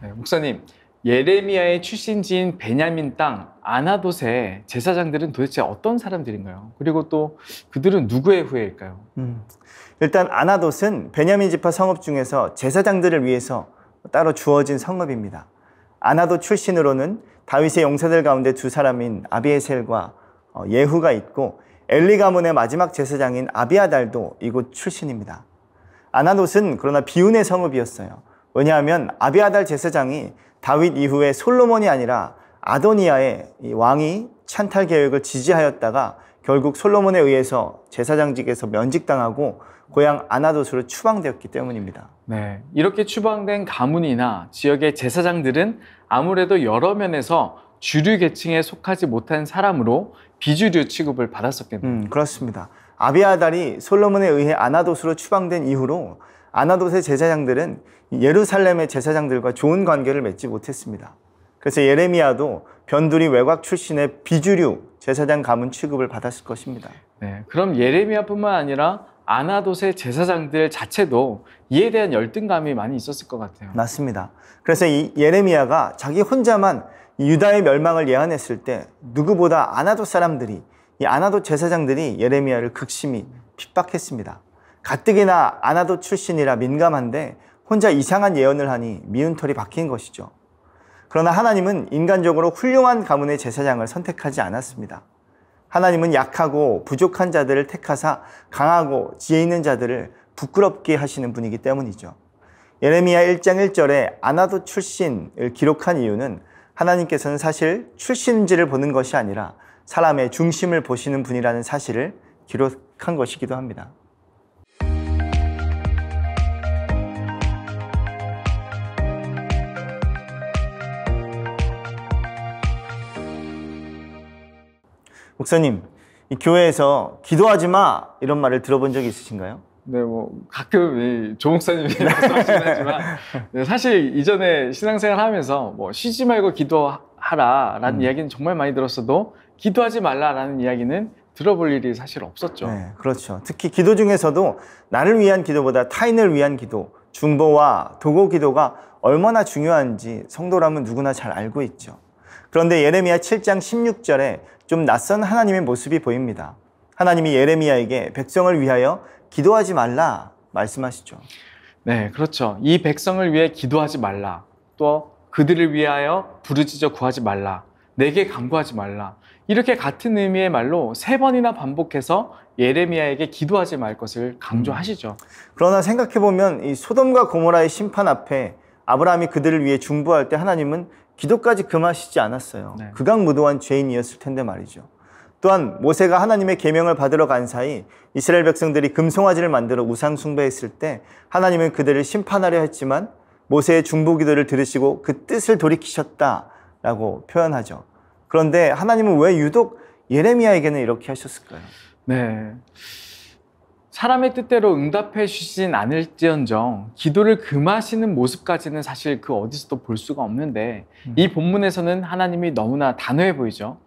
네, 목사님, 예레미야의 출신지인 베냐민 땅 아나돗의 제사장들은 도대체 어떤 사람들인가요? 그리고 또 그들은 누구의 후예일까요? 일단 아나돗은 베냐민 지파 성읍 중에서 제사장들을 위해서 따로 주어진 성읍입니다. 아나돗 출신으로는 다윗의 용사들 가운데 두 사람인 아비에셀과 예후가 있고 엘리 가문의 마지막 제사장인 아비아달도 이곳 출신입니다. 아나돗은 그러나 비운의 성읍이었어요. 왜냐하면 아비아달 제사장이 다윗 이후에 솔로몬이 아니라 아도니아의 왕이 찬탈 계획을 지지하였다가 결국 솔로몬에 의해서 제사장직에서 면직당하고 고향 아나돗으로 추방되었기 때문입니다. 네, 이렇게 추방된 가문이나 지역의 제사장들은 아무래도 여러 면에서 주류 계층에 속하지 못한 사람으로 비주류 취급을 받았었겠네요. 그렇습니다. 아비아달이 솔로몬에 의해 아나돗으로 추방된 이후로 아나돗의 제사장들은 예루살렘의 제사장들과 좋은 관계를 맺지 못했습니다. 그래서 예레미야도 변두리 외곽 출신의 비주류 제사장 가문 취급을 받았을 것입니다. 네, 그럼 예레미야뿐만 아니라 아나돗의 제사장들 자체도 이에 대한 열등감이 많이 있었을 것 같아요. 맞습니다. 그래서 이 예레미야가 자기 혼자만 유다의 멸망을 예언했을 때 누구보다 아나돗 사람들이, 이 아나돗 제사장들이 예레미야를 극심히 핍박했습니다. 가뜩이나 아나돗 출신이라 민감한데 혼자 이상한 예언을 하니 미운 털이 박힌 것이죠. 그러나 하나님은 인간적으로 훌륭한 가문의 제사장을 선택하지 않았습니다. 하나님은 약하고 부족한 자들을 택하사 강하고 지혜 있는 자들을 부끄럽게 하시는 분이기 때문이죠. 예레미야 1장 1절에 아나돗 출신을 기록한 이유는 하나님께서는 사실 출신지를 보는 것이 아니라 사람의 중심을 보시는 분이라는 사실을 기록한 것이기도 합니다. 목사님, 이 교회에서 기도하지 마 이런 말을 들어본 적이 있으신가요? 네, 가끔 조 목사님이 말씀하시긴 하지만 네, 사실 이전에 신앙생활 하면서 쉬지 말고 기도하라라는 이야기는 정말 많이 들었어도 기도하지 말라라는 이야기는 들어볼 일이 사실 없었죠. 네, 그렇죠. 특히 기도 중에서도 나를 위한 기도보다 타인을 위한 기도, 중보와 도고 기도가 얼마나 중요한지 성도라면 누구나 잘 알고 있죠. 그런데 예레미야 7장 16절에 좀 낯선 하나님의 모습이 보입니다. 하나님이 예레미야에게 백성을 위하여 기도하지 말라 말씀하시죠. 네, 그렇죠. 이 백성을 위해 기도하지 말라. 또 그들을 위하여 부르짖어 구하지 말라. 내게 간구하지 말라. 이렇게 같은 의미의 말로 3번이나 반복해서 예레미야에게 기도하지 말 것을 강조하시죠. 그러나 생각해보면 이 소돔과 고모라의 심판 앞에 아브라함이 그들을 위해 중보할 때 하나님은 기도까지 금하시지 않았어요. 네. 극악무도한 죄인이었을 텐데 말이죠. 또한 모세가 하나님의 계명을 받으러 간 사이 이스라엘 백성들이 금송아지를 만들어 우상 숭배했을 때 하나님은 그들을 심판하려 했지만 모세의 중보 기도를 들으시고 그 뜻을 돌이키셨다라고 표현하죠. 그런데 하나님은 왜 유독 예레미야에게는 이렇게 하셨을까요? 네, 사람의 뜻대로 응답해 주시진 않을지언정 기도를 금하시는 모습까지는 사실 그 어디서도 볼 수가 없는데 이 본문에서는 하나님이 너무나 단호해 보이죠.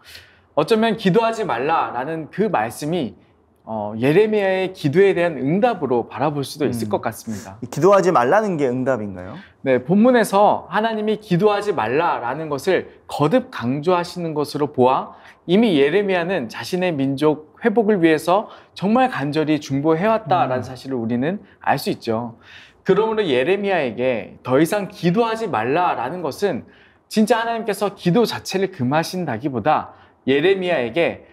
어쩌면 기도하지 말라라는 그 말씀이 예레미야의 기도에 대한 응답으로 바라볼 수도 있을 것 같습니다. 기도하지 말라는 게 응답인가요? 네, 본문에서 하나님이 기도하지 말라라는 것을 거듭 강조하시는 것으로 보아 이미 예레미야는 자신의 민족 회복을 위해서 정말 간절히 중보해왔다라는 사실을 우리는 알 수 있죠. 그러므로 예레미야에게 더 이상 기도하지 말라라는 것은 진짜 하나님께서 기도 자체를 금하신다기보다 예레미야에게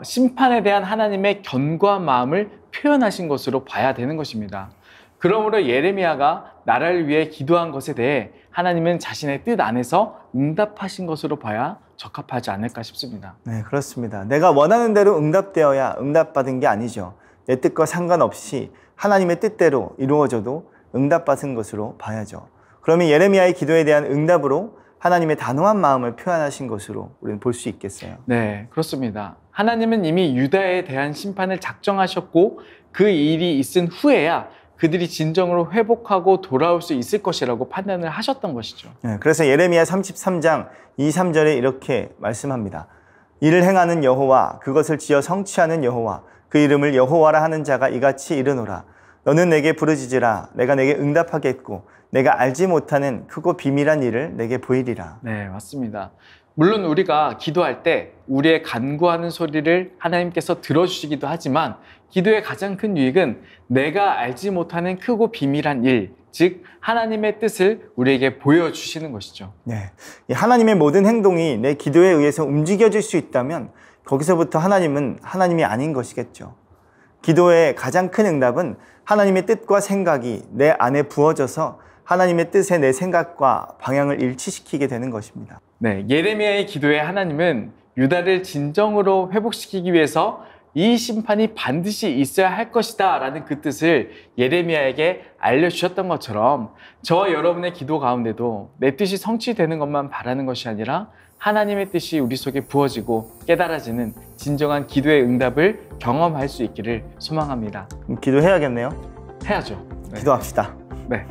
심판에 대한 하나님의 견고한 마음을 표현하신 것으로 봐야 되는 것입니다. 그러므로 예레미야가 나라를 위해 기도한 것에 대해 하나님은 자신의 뜻 안에서 응답하신 것으로 봐야 적합하지 않을까 싶습니다. 네, 그렇습니다. 내가 원하는 대로 응답되어야 응답받은 게 아니죠. 내 뜻과 상관없이 하나님의 뜻대로 이루어져도 응답받은 것으로 봐야죠. 그러면 예레미야의 기도에 대한 응답으로 하나님의 단호한 마음을 표현하신 것으로 우리는 볼 수 있겠어요. 네, 그렇습니다. 하나님은 이미 유다에 대한 심판을 작정하셨고 그 일이 있은 후에야 그들이 진정으로 회복하고 돌아올 수 있을 것이라고 판단을 하셨던 것이죠. 네, 그래서 예레미야 33장 2, 3절에 이렇게 말씀합니다. 이를 행하는 여호와, 그것을 지어 성취하는 여호와, 그 이름을 여호와라 하는 자가 이같이 이르노라. 너는 내게 부르짖으라. 내가 내게 응답하겠고 내가 알지 못하는 크고 비밀한 일을 내게 보이리라. 네, 맞습니다. 물론 우리가 기도할 때 우리의 간구하는 소리를 하나님께서 들어주시기도 하지만 기도의 가장 큰 유익은 내가 알지 못하는 크고 비밀한 일, 즉 하나님의 뜻을 우리에게 보여주시는 것이죠. 네, 이 하나님의 모든 행동이 내 기도에 의해서 움직여질 수 있다면 거기서부터 하나님은 하나님이 아닌 것이겠죠. 기도의 가장 큰 응답은 하나님의 뜻과 생각이 내 안에 부어져서 하나님의 뜻에 내 생각과 방향을 일치시키게 되는 것입니다. 네, 예레미야의 기도에 하나님은 유다를 진정으로 회복시키기 위해서 이 심판이 반드시 있어야 할 것이다 라는 그 뜻을 예레미야에게 알려주셨던 것처럼 저와 여러분의 기도 가운데도 내 뜻이 성취되는 것만 바라는 것이 아니라 하나님의 뜻이 우리 속에 부어지고 깨달아지는 진정한 기도의 응답을 경험할 수 있기를 소망합니다. 기도해야겠네요. 해야죠. 네. 기도합시다. 네.